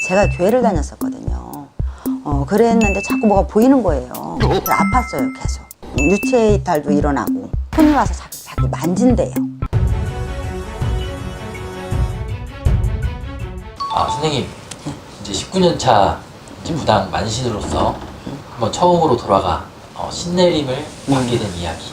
제가 교회를 다녔었거든요. 그랬는데 자꾸 뭐가 보이는 거예요. 그래서 아팠어요, 계속. 유체 이탈도 일어나고 손이 와서 자꾸 만진대요. 아, 선생님, 이제 19년 차 이제 무당 만신으로서 한번 처음으로 돌아가 신내림을 받게 된 이야기.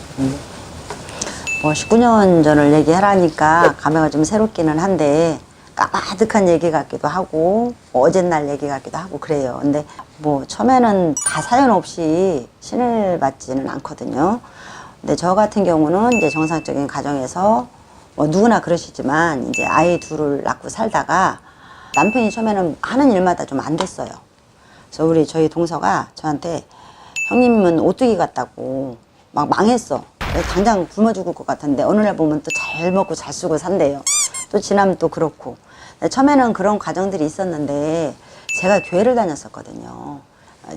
뭐 19년 전을 얘기하라니까 감회가 좀 새롭기는 한데 까마득한 얘기 같기도 하고 어젯날 얘기 같기도 하고 그래요. 근데 뭐 처음에는 다 사연 없이 신을 받지는 않거든요. 근데 저 같은 경우는 이제 정상적인 가정에서 뭐 누구나 그러시지만 이제 아이 둘을 낳고 살다가 남편이 처음에는 하는 일마다 좀 안 됐어요. 그래서 저희 동서가 저한테 형님은 오뚜기 같다고 막 망했어. 당장 굶어 죽을 것 같은데 어느 날 보면 또 잘 먹고 잘 쓰고 산대요. 또 지나면 또 그렇고. 처음에는 그런 과정들이 있었는데 제가 교회를 다녔었거든요.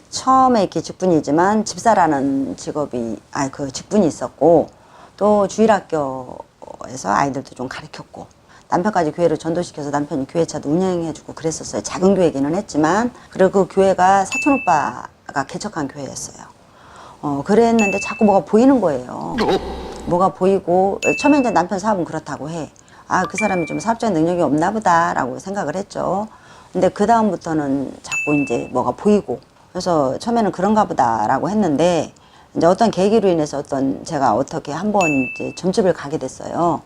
처음에 이렇게 직분이지만 집사라는 직업이 그 직분이 있었고 또 주일학교에서 아이들도 좀 가르쳤고 남편까지 교회를 전도시켜서 남편이 교회차도 운영해주고 그랬었어요. 작은 교회기는 했지만 그리고 그 교회가 사촌 오빠가 개척한 교회였어요. 그랬는데 자꾸 뭐가 보이는 거예요. 뭐가 보이고 처음에 이제 남편 사업은 그렇다고 해. 그 사람이 좀 사업적인 능력이 없나 보다라고 생각을 했죠. 근데 그 다음부터는 자꾸 이제 뭐가 보이고 그래서 처음에는 그런가 보다라고 했는데 이제 어떤 계기로 인해서 제가 어떻게 한번 이제 점집을 가게 됐어요.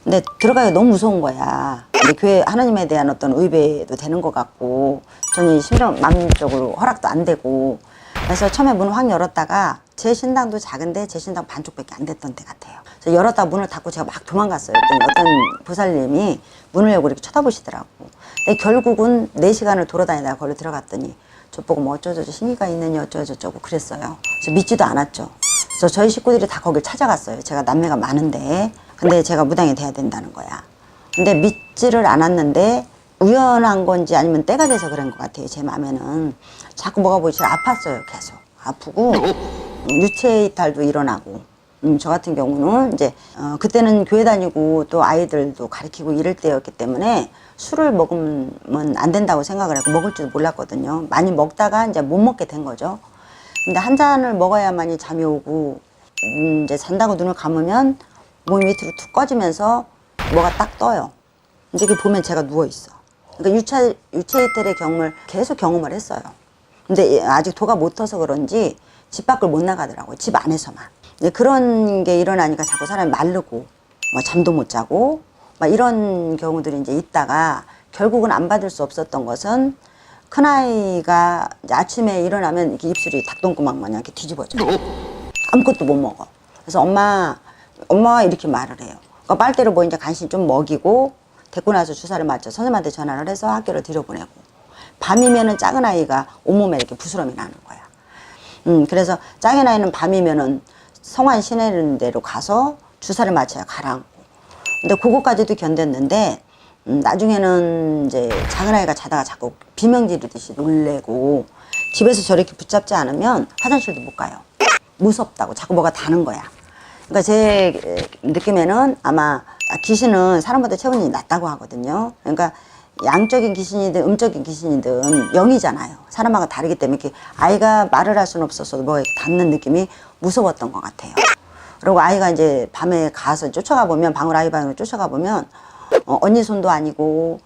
근데 들어가기가 너무 무서운 거야. 근데 교회 하나님에 대한 어떤 의배도 되는 것 같고 저는 심정 마음적으로 허락도 안 되고 그래서 처음에 문을 확 열었다가 제 신당도 작은데 제 신당 반쪽밖에 안 됐던 때 같아요. 그래서 열었다가 문을 닫고 제가 막 도망갔어요. 그랬더니 어떤 보살님이 문을 열고 이렇게 쳐다보시더라고. 근데 결국은 4시간을 돌아다니다가 거기로 들어갔더니 저 보고 뭐 어쩌저쩌 신의가 있느니 어쩌저쩌고 그랬어요. 그래서 믿지도 않았죠. 그래서 저희 식구들이 다 거길 찾아갔어요. 제가 남매가 많은데 근데 제가 무당이 돼야 된다는 거야. 근데 믿지를 않았는데 우연한 건지 아니면 때가 돼서 그런 것 같아요. 제 마음에는 자꾸 뭐가 보이지 아팠어요. 계속 아프고 유체 이탈도 일어나고 저 같은 경우는 이제 그때는 교회 다니고 또 아이들도 가르치고 이럴 때였기 때문에 술을 먹으면 안 된다고 생각을 하고 먹을 줄 몰랐거든요. 많이 먹다가 이제 못 먹게 된 거죠. 근데 한 잔을 먹어야만이 잠이 오고 이제 잔다고 눈을 감으면 몸이 밑으로 툭 꺼지면서 뭐가 딱 떠요. 이제 그 보면 제가 누워 있어. 그러니까 유체 이탈의 경험을 계속 경험을 했어요. 근데 아직 도가 못 터서 그런지 집 밖을 못 나가더라고요. 집 안에서만. 근데 그런 게 일어나니까 자꾸 사람이 마르고 뭐 잠도 못 자고 막 이런 경우들이 이제 있다가 결국은 안 받을 수 없었던 것은 큰아이가 이제 아침에 일어나면 이렇게 입술이 닭똥구멍 마냥 이렇게 뒤집어져요. 아무것도 못 먹어. 그래서 엄마 이렇게 말을 해요. 그러니까 빨대로 뭐 이제 간신 좀 먹이고 데리고 나서 주사를 맞춰 선생님한테 전화를 해서 학교를 들여보내고 밤이면은 작은 아이가 온몸에 이렇게 부스럼이 나는 거야. 그래서 작은 아이는 밤이면은 성환 시내는 데로 가서 주사를 맞춰야 가라앉고. 근데 그거까지도 견뎠는데 나중에는 이제 작은 아이가 자다가 자꾸 비명 지르듯이 놀래고 집에서 저렇게 붙잡지 않으면 화장실도 못 가요. 무섭다고 자꾸 뭐가 다는 거야. 그러니까 제 느낌에는 아마 귀신은 사람보다 체온이 낮다고 하거든요. 그러니까 양적인 귀신이든 음적인 귀신이든 영이잖아요. 사람하고 다르기 때문에 이렇게 아이가 말을 할 수는 없어서 뭐 닿는 느낌이 무서웠던 것 같아요. 그리고 아이가 이제 밤에 가서 쫓아가 보면 방울 아이 방으로 쫓아가 보면 언니 손도 아니고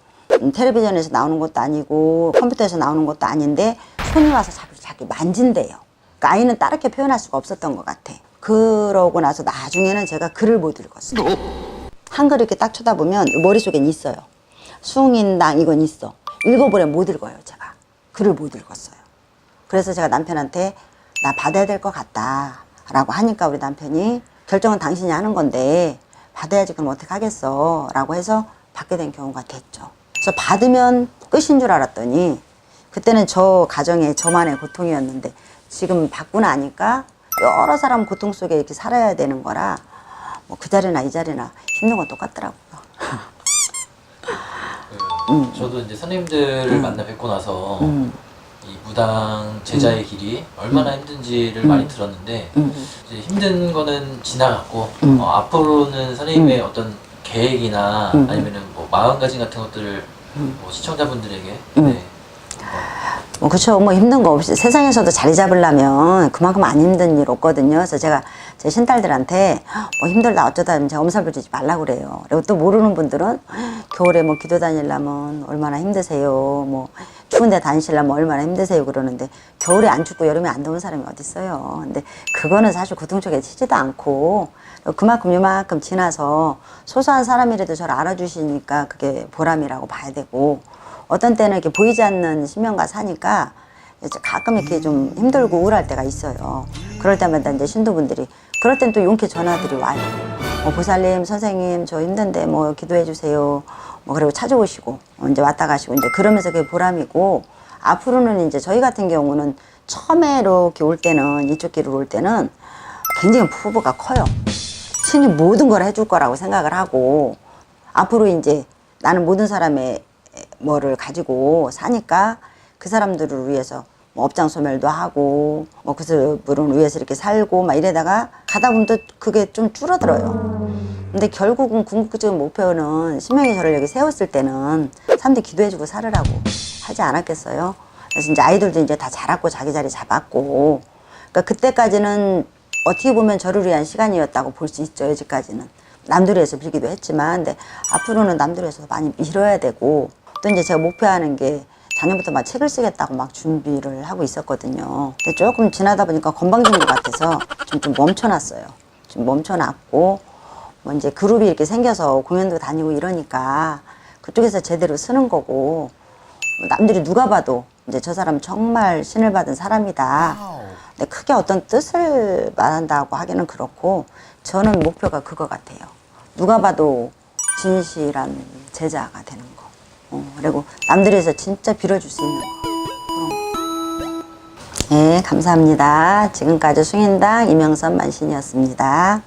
텔레비전에서 나오는 것도 아니고 컴퓨터에서 나오는 것도 아닌데 손이 와서 자꾸 만진대요. 그러니까 아이는 다르게 표현할 수가 없었던 것 같아. 그러고 나서 나중에는 제가 글을 못 읽었어요. 한글 이렇게 딱 쳐다보면 머릿속엔 있어요. 숭인당 이건 있어. 읽어보래 못 읽어요. 제가 글을 못 읽었어요. 그래서 제가 남편한테 나 받아야 될 것 같다 라고 하니까 우리 남편이 결정은 당신이 하는 건데 받아야지 그럼 어떻게 하겠어 라고 해서 받게 된 경우가 됐죠. 그래서 받으면 끝인 줄 알았더니 그때는 저 가정에 저만의 고통이었는데 지금 받고 나니까 여러 사람 고통 속에 이렇게 살아야 되는 거라 뭐 그 자리나 이 자리나 힘든 건 똑같더라고요. 저도 이제 선생님들을 만나 뵙고 나서 이 무당 제자의 길이 얼마나 힘든지를 많이 들었는데 이제 힘든 거는 지나갔고 앞으로는 선생님의 어떤 계획이나 아니면은 뭐 마음가짐 같은 것들을 뭐 시청자분들에게 네, 뭐 그쵸. 뭐 힘든 거 없이 세상에서도 자리 잡으려면 그만큼 안 힘든 일 없거든요. 그래서 제가 제 신딸들한테 뭐 힘들다 어쩌다 하면 제가 엄살 부리지 말라고 그래요. 그리고 또 모르는 분들은 겨울에 뭐 기도 다니려면 얼마나 힘드세요. 뭐 추운데 다니시려면 얼마나 힘드세요 그러는데 겨울에 안 춥고 여름에 안 더운 사람이 어디 있어요. 근데 그거는 사실 고통 쪽에 치지도 않고 그만큼 요만큼 지나서 소소한 사람이라도 저를 알아주시니까 그게 보람이라고 봐야 되고 어떤 때는 이렇게 보이지 않는 신명과 사니까 이제 가끔 이렇게 좀 힘들고 우울할 때가 있어요. 그럴 때마다 이제 신도분들이 그럴 땐 또 용케 전화들이 와요. 보살님, 선생님, 저 힘든데 뭐 기도해 주세요. 뭐 그리고 찾아오시고 이제 왔다 가시고 이제 그러면서 그게 보람이고 앞으로는 이제 저희 같은 경우는 처음에 이렇게 올 때는 이쪽 길을 올 때는 굉장히 포부가 커요. 신이 모든 걸 해줄 거라고 생각을 하고 앞으로 이제 나는 모든 사람의 뭐를 가지고 사니까 그 사람들을 위해서 뭐 업장 소멸도 하고 뭐 그 사람을 위해서 이렇게 살고 막 이래다가 가다 보면 또 그게 좀 줄어들어요. 근데 결국은 궁극적인 목표는 신명이 저를 여기 세웠을 때는 사람들이 기도해주고 살으라고 하지 않았겠어요. 그래서 이제 아이들도 이제 다 자랐고 자기 자리 잡았고 그러니까 그때까지는 어떻게 보면 저를 위한 시간이었다고 볼 수 있죠. 여기까지는 남들을 위해서 빌기도 했지만 근데 앞으로는 남들을 위해서 많이 빌어야 되고 또 이제 제가 목표하는 게 작년부터 막 책을 쓰겠다고 막 준비를 하고 있었거든요. 근데 조금 지나다 보니까 건방진 것 같아서 좀 멈춰놨어요. 좀 멈춰놨고 뭐 이제 그룹이 이렇게 생겨서 공연도 다니고 이러니까 그쪽에서 제대로 쓰는 거고 뭐 남들이 누가 봐도 이제 저 사람은 정말 신을 받은 사람이다. 근데 크게 어떤 뜻을 말한다고 하기는 그렇고 저는 목표가 그거 같아요. 누가 봐도 진실한 제자가 되는 거. 그리고 남들에서 진짜 빌어줄 수 있는 거. 네, 감사합니다. 지금까지 숭인당 이명선 만신이었습니다.